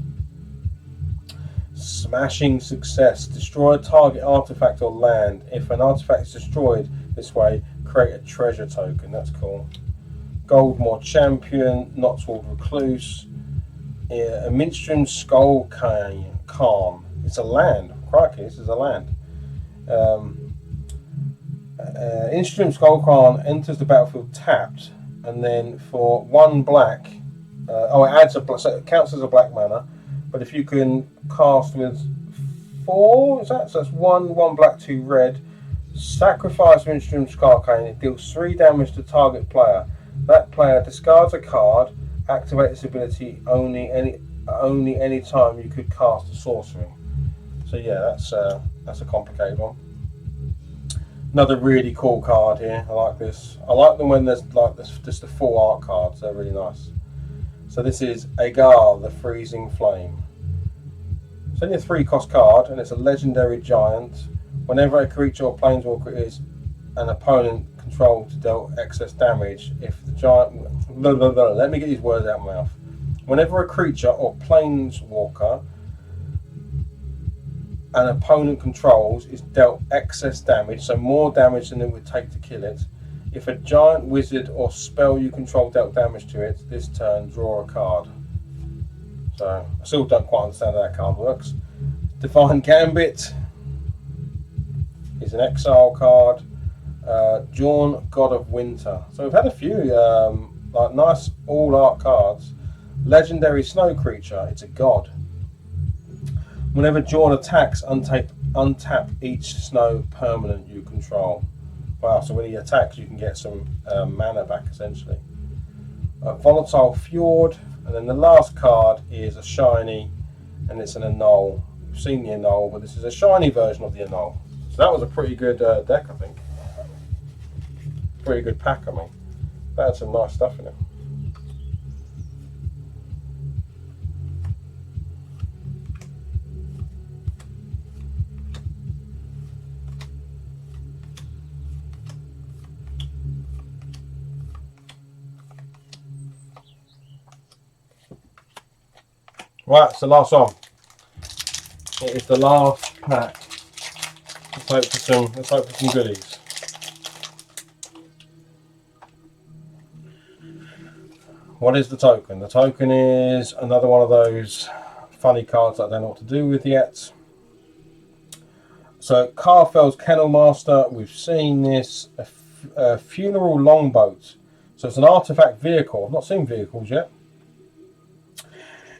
Smashing Success. Destroy a target artifact or land. If an artifact is destroyed this way, create a treasure token. That's cool. Goldmore Champion. Knotswold Recluse. A Minstrum Skull Calm. It's a land. Crikey, this is a land. Minstrum Skull Calm enters the battlefield tapped, and then for 1 black, it adds so it counts as a black mana. But if you can cast with 4, is that? So that's 1 black, 2 red. Sacrifice Minstrum Scarcane. It deals 3 damage to target player. That player discards a card. Activate this ability only any time you could cast a sorcery. So yeah, that's a complicated one. Another really cool card here. I like this. I like them when there's like this, just the full art cards. They're really nice. So this is Agar, the Freezing Flame. It's only a 3-cost card, and it's a legendary giant. Whenever a creature or planeswalker is an opponent controlled to deal excess damage, if the giant... Let me get these words out of my mouth. Whenever a creature or planeswalker an opponent controls is dealt excess damage, so more damage than it would take to kill it. If a giant, wizard, or spell you control dealt damage to it this turn, draw a card. So, I still don't quite understand how that card works. Divine Gambit is an exile card. Jorn, God of Winter. So we've had a few like nice all art cards. Legendary Snow Creature. It's a god. Whenever Jorn attacks, untap each snow permanent you control. Wow, so when he attacks, you can get some mana back, essentially. Volatile Fjord, and then the last card is a shiny, and it's an Annul. We've seen the Annul, but this is a shiny version of the Annul. So that was a pretty good deck, I think. Pretty good pack, I mean. That had some nice stuff in it. Right, it's the last one. It is the last pack. Let's hope for some goodies. What is the token? The token is another one of those funny cards that I don't know what to do with yet. So, Carfel's Kennel Master, we've seen this. A Funeral Longboat. So it's an artifact vehicle. I've not seen vehicles yet.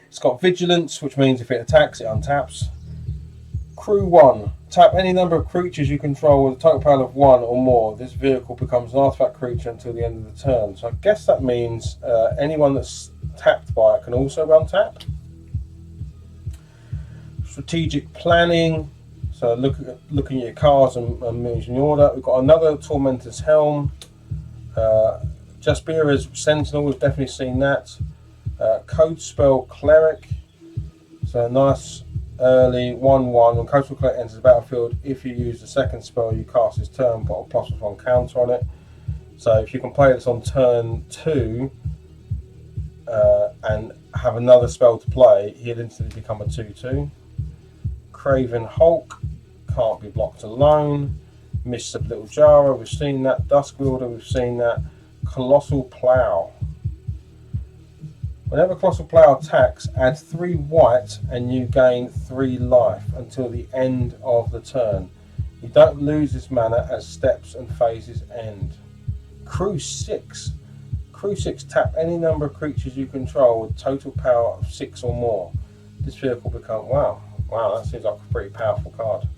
It's got Vigilance, which means if it attacks, it untaps. Crew 1. Tap any number of creatures you control with a total power of 1 or more. This vehicle becomes an artifact creature until the end of the turn. So I guess that means anyone that's tapped by it can also untap. Strategic Planning. So looking at your cards and moves in order. We've got another Tormentous Helm. Jaspira's Sentinel, we've definitely seen that. Code Spell Cleric. So a nice early 1/1. When Code Spell Cleric enters the battlefield, if you use the second spell you cast this turn, put a +1 counter on it. So if you can play this on turn 2 and have another spell to play, he'll instantly become a 2/2. Craven Hulk, can't be blocked alone. Mist of Little Jara, we've seen that. Dusk Wielder, we've seen that. Colossal Plough. Whenever Colossal Plough attacks, add 3 white and you gain 3 life until the end of the turn. You don't lose this mana as steps and phases end. Crew 6. Crew 6, tap any number of creatures you control with total power of 6 or more. This vehicle becomes... Wow, that seems like a pretty powerful card.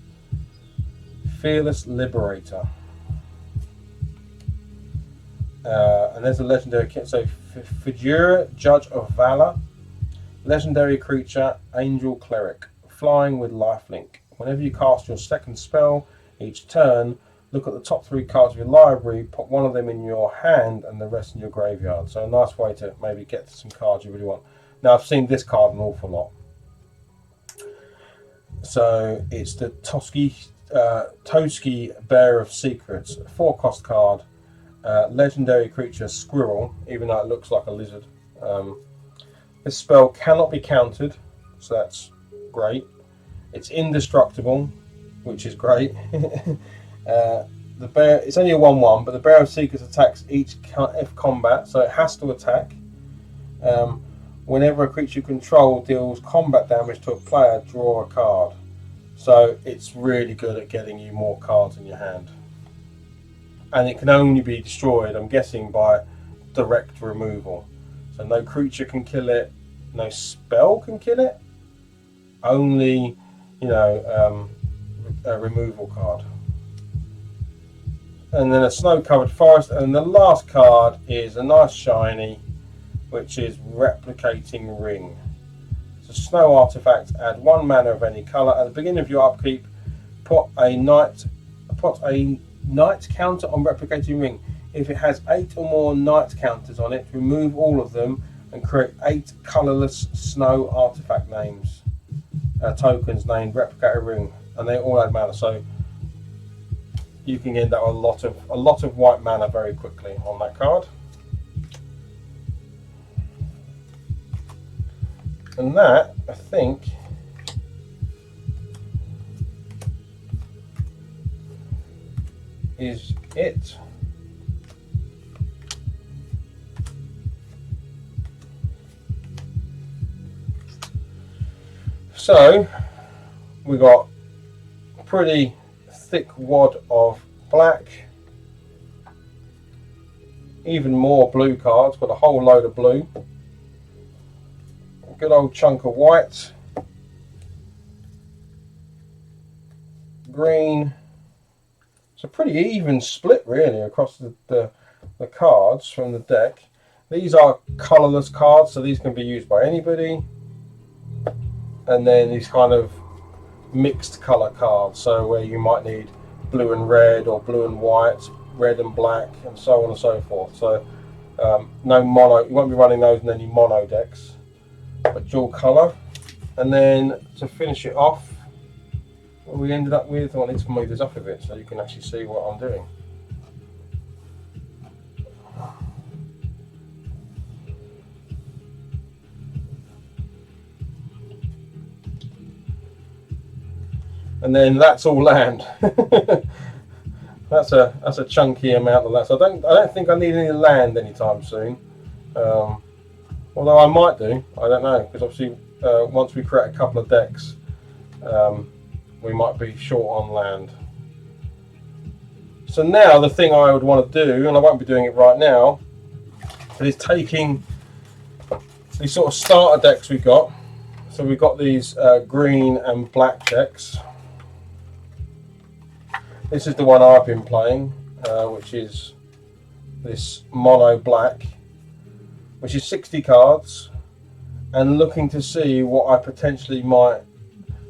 Fearless Liberator. And there's a legendary kit. So Fidura, Judge of Valor, legendary creature, Angel Cleric, flying with lifelink. Whenever you cast your second spell each turn, look at the top 3 cards of your library, put one of them in your hand and the rest in your graveyard. So a nice way to maybe get to some cards you really want. Now I've seen this card an awful lot. So it's the Toski Bearer of Secrets, 4-cost card. Legendary creature Squirrel, even though it looks like a lizard. This spell cannot be countered, so that's great. It's indestructible, which is great. The bear, it's only a 1/1, but the Bearer of Secrets attacks each if combat, so it has to attack. Whenever a creature you control deals combat damage to a player, draw a card. So it's really good at getting you more cards in your hand. And it can only be destroyed, I'm guessing, by direct removal. So no creature can kill it, no spell can kill it, only, a removal card. And then a snow-covered forest, and the last card is a nice shiny, which is Replicating Ring. It's a snow artifact, add 1 mana of any colour. At the beginning of your upkeep, put a night counter on Replicating Ring. If it has 8 or more night counters on it, remove all of them and create 8 colourless snow artifact names, tokens named Replicating Ring, and they all add mana. So you can end up with a lot of white mana very quickly on that card. And that, I think, is it. So we got a pretty thick wad of black, even more blue cards, got a whole load of blue, a good old chunk of white, green. It's a pretty even split really across the cards from the deck. These are colourless cards, so these can be used by anybody. And then these kind of mixed colour cards, so where you might need blue and red or blue and white, red and black, and so on and so forth. So no mono, you won't be running those in any mono decks, but dual colour. And then to finish it off, what we ended up with, I need to move this up a bit so you can actually see what I'm doing. And then that's all land. that's a chunky amount of that. So I don't think I need any land anytime soon. Although I might do, I don't know, because obviously once we create a couple of decks, we might be short on land. So now the thing I would want to do, and I won't be doing it right now, is taking these sort of starter decks we got. So we've got these green and black decks. This is the one I've been playing, which is this mono black, which is 60 cards, and looking to see what I potentially might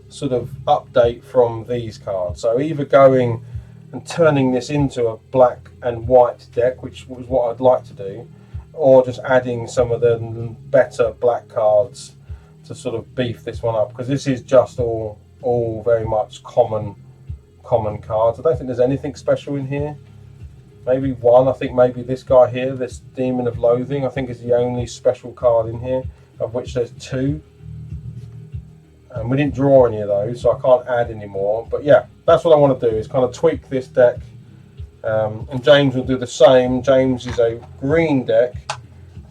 sort of update from these cards. So either going and turning this into a black and white deck, which was what I'd like to do, or just adding some of the better black cards to sort of beef this one up, because this is just all very much common cards. I don't think there's anything special in here. Maybe one. I think maybe this guy here, this Demon of Loathing, I think is the only special card in here, of which there's 2. and we didn't draw any of those, so I can't add any more. But yeah, that's what I want to do, is kind of tweak this deck, and James will do the same. James is a green deck,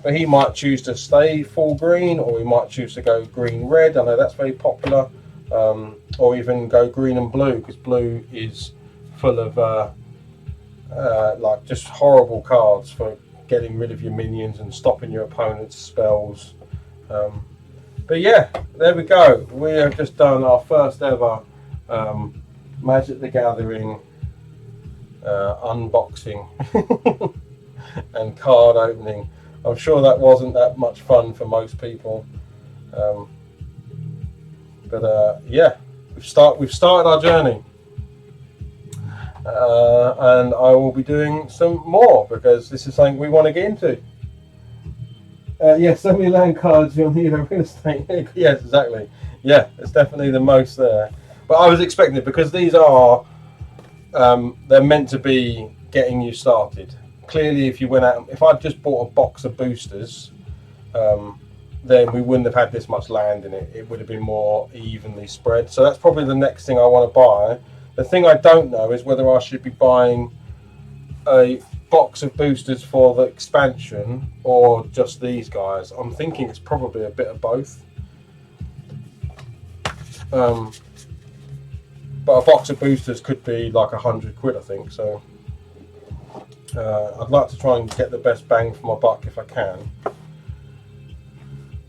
but he might choose to stay full green, or he might choose to go green-red. I know that's very popular, or even go green and blue, because blue is full of like just horrible cards for getting rid of your minions and stopping your opponent's spells. But yeah, there we go. We have just done our first ever Magic the Gathering unboxing and card opening. I'm sure that wasn't that much fun for most people, but yeah, we've started our journey, and I will be doing some more because this is something we want to get into. Yeah, so many land cards you'll need a real estate. Yes, exactly. Yeah, it's definitely the most there. But I was expecting it, because these are they're meant to be getting you started. Clearly, if you went out, if I'd just bought a box of boosters, then we wouldn't have had this much land in it. It would have been more evenly spread. So that's probably the next thing I want to buy. The thing I don't know is whether I should be buying a box of boosters for the expansion or just these guys. I'm thinking it's probably a bit of both. But a box of boosters could be like £100, I think. So I'd like to try and get the best bang for my buck if I can.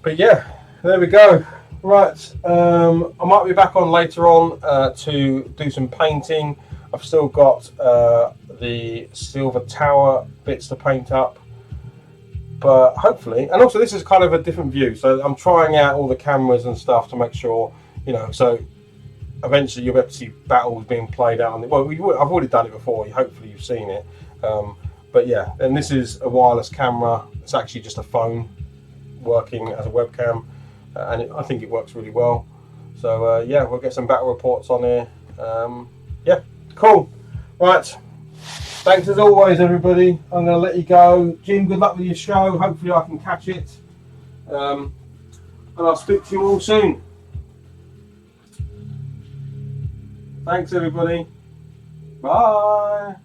But yeah, there we go. Right, I might be back on later on to do some painting. I've still got the silver tower bits to paint up, but hopefully, and also this is kind of a different view, so I'm trying out all the cameras and stuff to make sure, you know, so eventually you'll be able to see battles being played out on the, well, I've already done it before, hopefully you've seen it, but yeah, and this is a wireless camera. It's actually just a phone working as a webcam, and I think it works really well. So yeah, we'll get some battle reports on here. Yeah, cool. Right, thanks as always, everybody. I'm going to let you go. Jim, good luck with your show. Hopefully I can catch it, and I'll speak to you all soon. Thanks, everybody. Bye.